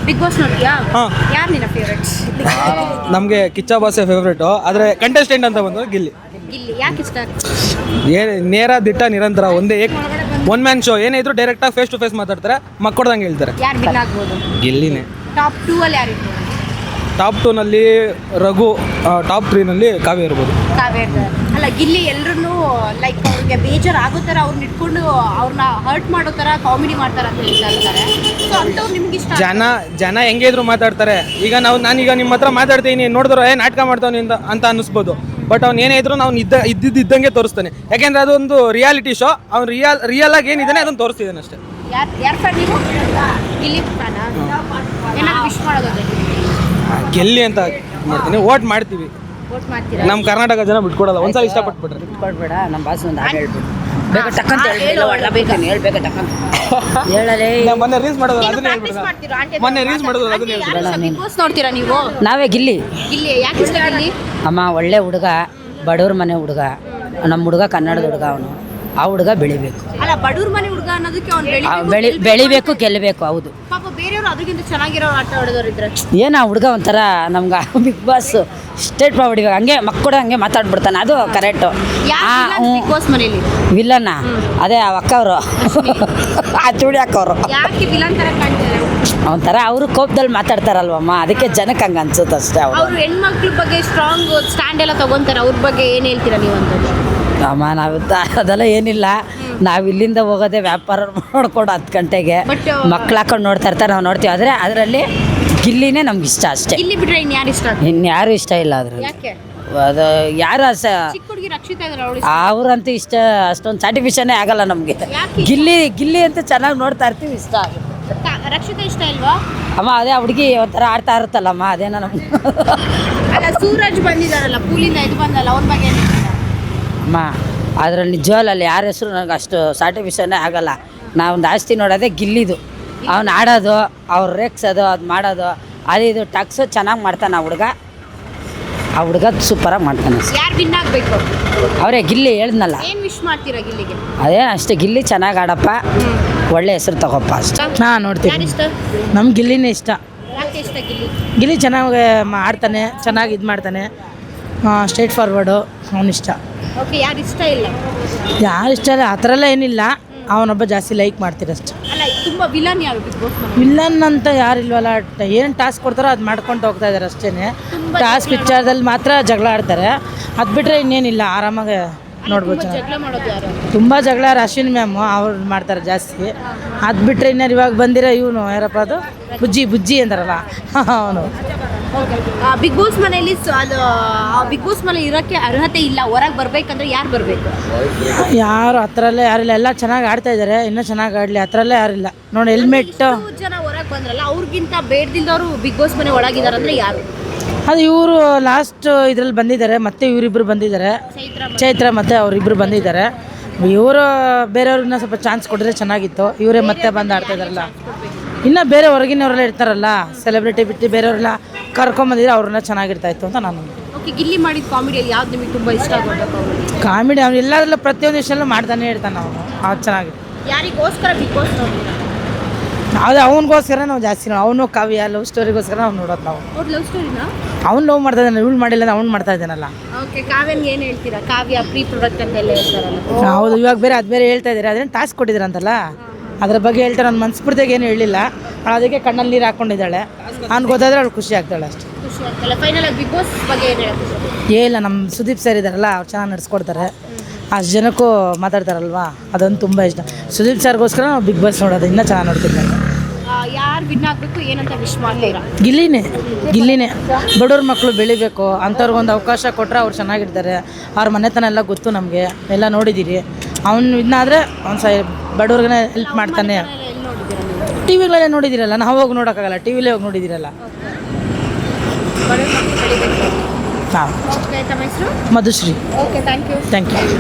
Big boss ನೋಡ್ತೀಯಾ? ಹಾಂ. ಯಾರು ನಿನ್ನ ಫೇವ್ರೇಟ್ಸ್? ನಮಗೆ ಕಿಚ್ಚ ಬಾಸೆ ಫೇವ್ರೇಟು, ಆದರೆ ಕಂಟೆಸ್ಟೆಂಟ್ ಅಂತ ಬಂದು ಗಿಲ್ಲಿ. ಗಿಲ್ಲಿ ಯಾಕೆ ಇಷ್ಟ? ನೇರ ದಿಟ್ಟ ನಿರಂತರ ಒಂದೇ ಒನ್ ಮ್ಯಾನ್ ಶೋ. ಏನೇ ಇದ್ರು ಡೈರೆಕ್ಟಾಗಿ ಫೇಸ್ ಟು ಫೇಸ್ ಮಾತಾಡ್ತಾರೆ, ಮಕ್ಕಳ್ದಂಗೆ ಹೇಳ್ತಾರೆ. ಯಾರು ವಿನ್ ಆಗ್ಬೋದು? ಗಿಲ್ಲಿನೇ. ಟಾಪ್ 2 ಅಲ್ಲಿ ಯಾರು ಇರ್ಬೋದು? ಟಾಪ್ 2ನಲ್ಲಿ ರಘು, ಟಾಪ್ 3ನಲ್ಲಿ ಕಾವ್ಯ ಇರ್ಬೋದು. ಕಾವ್ಯ ಇರ್ತಾರೆ. ಅಲ್ಲ, ಗಿಲ್ಲಿ ಎಲ್ಲರೂ ಲೈಕ್ ಅವ್ರಿಗೆ ಬೇಜಾರು ಆಗೋ ಥರ ಅವ್ರನ್ನ ಇಟ್ಕೊಂಡು ಅವ್ರನ್ನ ಹರ್ಟ್ ಮಾಡೋ ಥರ ಕಾಮಿಡಿ ಮಾಡ್ತಾರೆ ಅಂತ ಹೇಳ್ತಾ ಇರ್ತಾರೆ. ಸೊ ಅಂಥವ್ರು ನಿಮ್ಗೆ ಇಷ್ಟ? ಜನ ಹೆಂಗೆ ಇದ್ರು ಮಾತಾಡ್ತಾರೆ. ಈಗ ನಾನೀಗ ನಿಮ್ಮ ಹತ್ರ ಮಾತಾಡ್ತೀನಿ, ನೋಡಿದ್ರು ನಾಟಕ ಮಾಡ್ತಾನೆ ಅಂತ ಅನ್ನಿಸ್ಬೋದು. ಬಟ್ ಅವ್ನು ಏನೇ ಇದ್ರು ನಾವು ಇದ್ದಂಗೆ ತೋರಿಸ್ತಾನೆ. ಯಾಕೆಂದ್ರೆ ಅದೊಂದು ರಿಯಾಲಿಟಿ ಶೋ. ಅವ್ನು ರಿಯಲ್ ಆಗಿ ಏನಿದ್ದಾನೆ ಅದನ್ನು ತೋರಿಸ್ತಿದ್ದಾನೆ ಅಷ್ಟೇ. ಯಾರು ಫ್ಯಾನ್ ನೀವು? ಗಿಲ್ಲಿ ಫ್ಯಾನ? ಏನಾದ್ರು ವಿಶ್ ಮಾಡೋದು? ಗೆಲ್ಲಿ ಅಂತ ಮಾಡ್ತೀನಿ, ವೋಟ್ ಮಾಡ್ತೀವಿ. ವೋಟ್ ಮಾಡ್ತೀರಾ? ನಮ್ಮ ಕರ್ನಾಟಕ ಜನ ಬಿಟ್ಕೊಡಲ್ಲ. ಒಂದ್ಸಲ ಇಷ್ಟಪಟ್ಬಿಟ್ರೆ ಬಿಟ್ಕೊಡ್ಬೇಡ. ನಮ್ಮ ಭಾಷೆ ಒಂದು ಹಾಡು ಹೇಳ್ಬಿಡು. ಬೇಗ ಟಕ್ಕಂತ ಹೇಳ್ಬೇಕೇನು? ಹೇಳ್ಬೇಕ ಟಕ್ಕಂತ ಹೇಳಲೇ. ಮೊನ್ನೆ ರೀಲ್ಸ್ ಮಾಡೋದು ಅದನ್ನೇ ಪ್ರಾಕ್ಟೀಸ್ ಹೇಳ್ಬಿಡೋದು. ಮಾಡ್ತೀರಾ? ಮೊನ್ನೆ ರೀಲ್ಸ್ ಮಾಡೋದು ಅದನ್ನೇ ಹೇಳ್ಬಿಡೋದು. ಬಿಗ್ ಬಾಸ್ ನೋಡ್ತೀರಾ ನೀವು? ನಾವೇ ಗಿಲ್ಲಿ. ಗಿಲ್ಲಿ ಯಾಕೆ ಇಷ್ಟ? ಗಿಲ್ಲಿ ಅಮ್ಮ ಒಳ್ಳೆ ಹುಡುಗ, ಬಡವ್ರ ಮನೆ ಹುಡುಗ. ನಮ್ಮ ಹುಡುಗ ಕನ್ನಡದ ಹುಡುಗ. ಅವನು ಆ ಹುಡುಗ ಬೆಳಿಬೇಕು. ಅಲ್ಲ, ಬಡವ್ರ ಮನೆ ಹುಡುಗ ಅನ್ನೋದಕ್ಕೆ ಅವ್ನು ಬೆಳಿಬೇಕು, ಗೆಲ್ಲಬೇಕು. ಹೌದು. ಪಾಪ ಬೇರೆಯವರು ಅದಕ್ಕಿಂತ ಚೆನ್ನಾಗಿರೋ ಆಟ ಆಡೋರು ಇದ್ರೆ ಏನು ಆ ಹುಡುಗ ಒಂಥರ ನಮ್ಗೆ ಬಿಗ್ ಬಾಸ್ ಸ್ಟೇಟ್ ಮಾಡ್ಬಿಡಿವಾಗ ಹಂಗೆ ಮಕ್ಕಳು ಹಂಗೆ ಮಾತಾಡ್ಬಿಡ್ತಾನೆ. ಅದು ಕರೆಕ್ಟು. ಬಿಗ್ ಬಾಸ್ ಮನೇಲಿ ವಿಲ್ಲನ್ನ ಅದೇ ಆ ಅಕ್ಕವರು ಆ ಚೂಡಿ ಅಕ್ಕವರು ಯಾಕೆ ವಿಲನ್ ತರ ಕಾಣ್ತಾರೆ? ಒಂಥರ ಅವರು ಕೋಪದಲ್ಲಿ ಮಾತಾಡ್ತಾರಲ್ವಮ್ಮ, ಅದಕ್ಕೆ ಜನಕ್ಕೆ ಹಂಗೆ ಅನ್ಸುತ್ತೆ ಅಷ್ಟೇ. ಅವ್ರು ಹೆಣ್ಮಕ್ಳ ಬಗ್ಗೆ ಸ್ಟ್ರಾಂಗ್ ಸ್ಟ್ಯಾಂಡ್ ಎಲ್ಲ ತಗೊಂತಾರೆ. ಅವ್ರ ಬಗ್ಗೆ ಏನು ಹೇಳ್ತೀರಾ ನೀವು ಅಂತ? ಅಮ್ಮ ನಾವು ಅದೆಲ್ಲ ಏನಿಲ್ಲ. ನಾವು ಇಲ್ಲಿಂದ ಹೋಗೋದೇ ವ್ಯಾಪಾರ ನೋಡ್ಕೊಂಡು 10 ಗಂಟೆಗೆ ಮಕ್ಳು ಹಾಕೊಂಡು ನೋಡ್ತಾ ಇರ್ತಾರೆ, ನಾವು ನೋಡ್ತೀವಿ. ಆದರೆ ಅದರಲ್ಲಿ ಗಿಲ್ಲಿನೇ ನಮ್ಗೆ ಇಷ್ಟ ಅಷ್ಟೇ. ಗಿಲ್ಲಿ ಬಿಟ್ರೆ ಇನ್ಯಾರು ಇಷ್ಟ? ಇನ್ಯಾರು ಇಷ್ಟ ಇಲ್ಲ ಅದ್ರಲ್ಲಿ. ಯಾಕೆ? ಅದು ಯಾರು ಚಿಕ್ಕ ಹುಡುಗಿ ರಕ್ಷಿತಾ ಇದ್ದಾರೆ, ಅವಳು ಅವ್ರಂತೂ ಇಷ್ಟ ಅಷ್ಟೊಂದು ಸ್ಯಾಟಿಸ್ಫ್ಯಾಕ್ಷನ್ನೇ ಆಗಲ್ಲ ನಮಗೆ. ಯಾಕೆ? ಗಿಲ್ಲಿ ಅಂತ ಚೆನ್ನಾಗಿ ನೋಡ್ತಾ ಇರ್ತೀವಿ, ಇಷ್ಟ ಆಗುತ್ತೆ. ರಕ್ಷಿತಾ ಇಷ್ಟ ಇಲ್ವಾ? ಅಮ್ಮ ಅದೇ ಹುಡುಗಿ ಒಂಥರ ಆಡ್ತಾ ಇರುತ್ತಲ್ಲಮ್ಮ, ಅದೇನೋ ನಮ್ಗೆ. ಅಲ್ಲ, ಸೂರಜ್ ಬಂದಿದ್ದಾರಲ್ಲ, ಪೂಲಿಂದ ಇದು ಬಂದಲ್ಲ, ಅವ್ರ ಬಗ್ಗೆ ಏನು ಹೇಳ್ತೀರಾ? ಅಮ್ಮ ಅದರಲ್ಲಿ ನಿಜವಲ್ಲ ಯಾರ ಹೆಸರು ನನಗೆ ಅಷ್ಟು ಸ್ಯಾಟಿಸ್ಫ್ಯಾಕ್ಷನ್ನೇ ಆಗಲ್ಲ. ನಾವು ಜಾಸ್ತಿ ನೋಡೋದೇ ಗಿಲ್ಲಿದು. ಅವ್ನು ಆಡೋದು, ಅವ್ರು ರೇಗ್ಸೋದು, ಅದು ಮಾಡೋದು, ಅದು ಇದು ಟಕ್ಸು ಚೆನ್ನಾಗಿ ಮಾಡ್ತಾನೆ ಆ ಹುಡುಗ ಸೂಪರಾಗಿ ಮಾಡ್ತಾನೆ. ಯಾರು ವಿನ್ ಆಗಬೇಕು? ಅವರೇ ಗಿಲ್ಲಿ ಹೇಳಿದ್ನಲ್ಲ. ಏನು ವಿಶ್ ಮಾಡ್ತೀರಾ ಗಿಲ್ಲಿಗೆ? ಅದೇ ಅಷ್ಟೇ, ಗಿಲ್ಲಿ ಚೆನ್ನಾಗಿ ಆಡಪ್ಪ, ಒಳ್ಳೆ ಹೆಸರು ತಗೋಪ್ಪ ಅಷ್ಟೇ. ಹಾಂ ನೋಡ್ತೀನಿ. ಯಾರು ಇಷ್ಟ? ನಮ್ಗೆ ಗಿಲ್ಲಿನೇ ಇಷ್ಟ. ಯಾಕೆ ಇಷ್ಟ ಗಿಲ್ಲಿ? ಗಿಲ್ಲಿ ಚೆನ್ನಾಗಿ ಆಡ್ತಾನೆ, ಚೆನ್ನಾಗಿ ಇದು ಮಾಡ್ತಾನೆ, ಸ್ಟ್ರೈಟ್ ಫಾರ್ವರ್ಡು. ಅವನಿಷ್ಟ. ಓಕೆ, ಯಾರು ಇಷ್ಟ ಇಲ್ಲ? ಯಾರು ಇಷ್ಟ ಇಲ್ಲ ಆ ಥರ ಎಲ್ಲ ಏನಿಲ್ಲ. ಅವನೊಬ್ಬ ಜಾಸ್ತಿ ಲೈಕ್ ಮಾಡ್ತೀರಷ್ಟೆ. ಅಲ್ಲ, ತುಂಬ ವಿಲನ್ ಯಾರು ಬಿಗ್ ಬಾಸ್? ವಿಲ್ಲನ್ ಅಂತ ಯಾರಿಲ್ವಲ್ಲ. ಏನು ಟಾಸ್ಕ್ ಕೊಡ್ತಾರೋ ಅದು ಮಾಡ್ಕೊಂಡು ಹೋಗ್ತಾ ಇದ್ದಾರೆ ಅಷ್ಟೇ. ಟಾಸ್ಕ್ ವಿಚಾರದಲ್ಲಿ ಮಾತ್ರ ಜಗಳ ಆಡ್ತಾರೆ. ಅದು ಬಿಟ್ಟರೆ ಇನ್ನೇನಿಲ್ಲ, ಆರಾಮಾಗಿ ನೋಡ್ಬೋದು. ಜಗಳ ಮಾಡೋದು ಯಾರು? ತುಂಬ ಜಗಳ ಅಶ್ವಿನಿ ಮ್ಯಾಮು ಅವ್ರು ಮಾಡ್ತಾರೆ ಜಾಸ್ತಿ. ಅದು ಬಿಟ್ಟರೆ ಇನ್ನಾರು ಇವಾಗ ಬಂದಿರೋ ಇವನು ಯಾರಪ್ಪ, ಅದು ಬುಜ್ಜಿ ಅಂತಾರಲ್ಲ ಅವನು. ಬಿಗ್ ಬಾಸ್ ಮನೆಯಲ್ಲಿ ಅದು ಬಿಗ್ ಬಾಸ್ ಮನೆ ಇರೋಕ್ಕೆ ಅರ್ಹತೆ ಇಲ್ಲ. ಹೊರಗೆ ಬರಬೇಕಂದ್ರೆ ಯಾರು ಬರಬೇಕು? ಯಾರು ಆ ಥರ ಎಲ್ಲ ಯಾರಿಲ್ಲ. ಎಲ್ಲ ಚೆನ್ನಾಗಿ ಆಡ್ತಾ ಇದ್ದಾರೆ, ಇನ್ನೂ ಚೆನ್ನಾಗಿ ಆಡಲಿ. ಆ ಥರ ಎಲ್ಲ ಯಾರಿಲ್ಲ ನೋಡಿ. ಹೆಲ್ಮೆಟ್ ಜನ ಹೊರಗೆ ಬಂದ್ರಲ್ಲ, ಅವ್ರಿಗಿಂತ ಬೇಡದಿಲ್ದವರು ಬಿಗ್ ಬಾಸ್ ಮನೆ ಒಳಗಿದ್ದಾರೆ ಅಂದರೆ ಯಾರು? ಅದು ಇವರು ಲಾಸ್ಟ್ ಇದರಲ್ಲಿ ಬಂದಿದ್ದಾರೆ, ಮತ್ತೆ ಇವರಿಬ್ಬರು ಬಂದಿದ್ದಾರೆ, ಚೈತ್ರ ಮತ್ತು ಅವರಿಬ್ಬರು ಬಂದಿದ್ದಾರೆ. ಇವರು ಬೇರೆಯವ್ರನ್ನ ಸ್ವಲ್ಪ ಚಾನ್ಸ್ ಕೊಟ್ಟರೆ ಚೆನ್ನಾಗಿತ್ತು. ಇವರೇ ಮತ್ತೆ ಬಂದು ಆಡ್ತಾ ಇದ್ದಾರಲ್ಲ. ಇನ್ನು ಬೇರೆ ಹೊರಗಿನವರೆಲ್ಲ ಇರ್ತಾರಲ್ಲ, ಸೆಲೆಬ್ರಿಟಿ ಬಿಟ್ಟು ಬೇರೆಯವರೆಲ್ಲ ಕರ್ಕೊಂಬಂದಿದ್ರೆ ಅವ್ರನ್ನ ಚೆನ್ನಾಗಿರ್ತಾಯಿತ್ತು ಅಂತ ನಾನು. ಓಕೆ, ಗಿಲ್ಲಿ ಮಾಡಿದ ಕಾಮಿಡಿಯಲ್ಲಿ ಯಾವ್ದು ನಿಮಗೆ ತುಂಬ ಇಷ್ಟ ಆಗುತ್ತೆ? ಕಾಮಿಡಿ ಅವ್ನು ಎಲ್ಲದರಲ್ಲೂ ಪ್ರತಿಯೊಂದು ವಿಷಯಲ್ಲೂ ಮಾಡ್ತಾನೆ ಇರ್ತಾನೆ ಅವನು. ಅದು ಚೆನ್ನಾಗಿದೆ. ಯಾರಿಗೋಸ್ಕರ ಬಿಗ್ ಬಾಸ್ ನೋಡ್ತೀರಾ? ಅದು ಅವನಿಗೋಸ್ಕರ ನಾವು ಜಾಸ್ತಿ ಅವನು ಕಾವ್ಯ ಲವ್ ಸ್ಟೋರಿಗೋಸ್ಕರ ನಾವು ನೋಡೋದು. ನಾವು ಅವ್ರ ಲವ್ ಸ್ಟೋರಿನಾ? ಅವ್ನು ಲವ್ ಮಾಡ್ತಾ ಇದ್ದಾನೆ, ಇವಳು ಮಾಡಿಲ್ಲ, ಅವ್ನು ಮಾಡ್ತಾ ಇದ್ದಾನಲ್ಲ. ಓಕೆ, ಕಾವ್ಯನ್ಗೆ ಏನು ಹೇಳ್ತೀರಾ? ಕಾವ್ಯ ಪ್ರೀ ಪ್ರೊಡಕ್ಟ್ ಅಂತ ಎಲ್ಲ ಹೇಳ್ತಾರಲ್ಲ. ಹೌದು, ಇವಾಗ ಬೇರೆ ಅದು ಬೇರೆ ಹೇಳ್ತಾ ಇದ್ದಾರೆ. ಅದೇನು ಟಾಸ್ಕ್ ಕೊಟ್ಟಿದ್ದೀರಂತಲ್ಲ, ಅದ್ರ ಬಗ್ಗೆ ಹೇಳ್ತಾರೆ. ನನ್ನ ಮನಸ್ಫೂರ್ತಿಯಾಗಿ ಏನು ಹೇಳಿಲ್ಲ, ಅದಕ್ಕೆ ಕಣ್ಣಲ್ಲಿ ನೀರು ಹಾಕ್ಕೊಂಡಿದ್ದಾಳೆ. ಅವ್ನು ಗೊತ್ತಾದ್ರೆ ಅವಳು ಖುಷಿ ಆಗ್ತಾಳೆ ಅಷ್ಟೇ. ಖುಷಿ ಆಗ್ತಲ್ಲ. ಫೈನಲ್ ಆಗಿ ಬಿಗ್ ಬಾಸ್ ಬಗ್ಗೆ ಏನು ಹೇಳಕ್ಕೆ? ಏನಿಲ್ಲ, ನಮ್ಮ ಸುದೀಪ್ ಸರ್ ಇದ್ದಾರಲ್ಲ, ಅವ್ರು ಚೆನ್ನಾಗಿ ನಡೆಸ್ಕೊಡ್ತಾರೆ. ಅಷ್ಟು ಜನಕ್ಕೂ ಮಾತಾಡ್ತಾರಲ್ವಾ, ಅದೊಂದು ತುಂಬ ಇಷ್ಟ. ಸುದೀಪ್ ಸರ್ಗೋಸ್ಕರ ನಾವು ಬಿಗ್ ಬಾಸ್ ನೋಡೋದು, ಇನ್ನೂ ಚೆನ್ನಾಗಿ ನೋಡ್ತಿದ್ದೆ. ಯಾರು ವಿನ್ ಆಗಬೇಕು ಏನಂತ ವಿಶ್ ಮಾಡ್ತೀರಾ? ಗಿಲ್ಲಿನೇ ಬಡವ್ರ ಮಕ್ಕಳು ಬೆಳಿಬೇಕು, ಅಂಥವ್ರಿಗೊಂದು ಅವಕಾಶ ಕೊಟ್ಟರೆ ಅವ್ರು ಚೆನ್ನಾಗಿರ್ತಾರೆ. ಅವ್ರ ಮನೆತನ ಎಲ್ಲ ಗೊತ್ತು ನಮಗೆ, ಎಲ್ಲ ನೋಡಿದ್ದೀರಿ. ಅವ್ನು ಇನ್ನಾದರೆ ಅವ್ನು ಬಡವ್ರಿಗೇ ಹೆಲ್ಪ್ ಮಾಡ್ತಾನೆ. ಟಿ ವಿಗಳಲ್ಲೇ ನೋಡಿದ್ದೀರಲ್ಲ, ನಾವು ಹೋಗಿ ನೋಡೋಕ್ಕಾಗಲ್ಲ, ಟಿ ವಿಲೇ ಹೋಗಿ ನೋಡಿದ್ದೀರಲ್ಲ. ಹಾಂ, ಓಕೆ, ತಮ್ಮ ಹೆಸರು? ಮಧುಶ್ರೀ. Okay, thank you.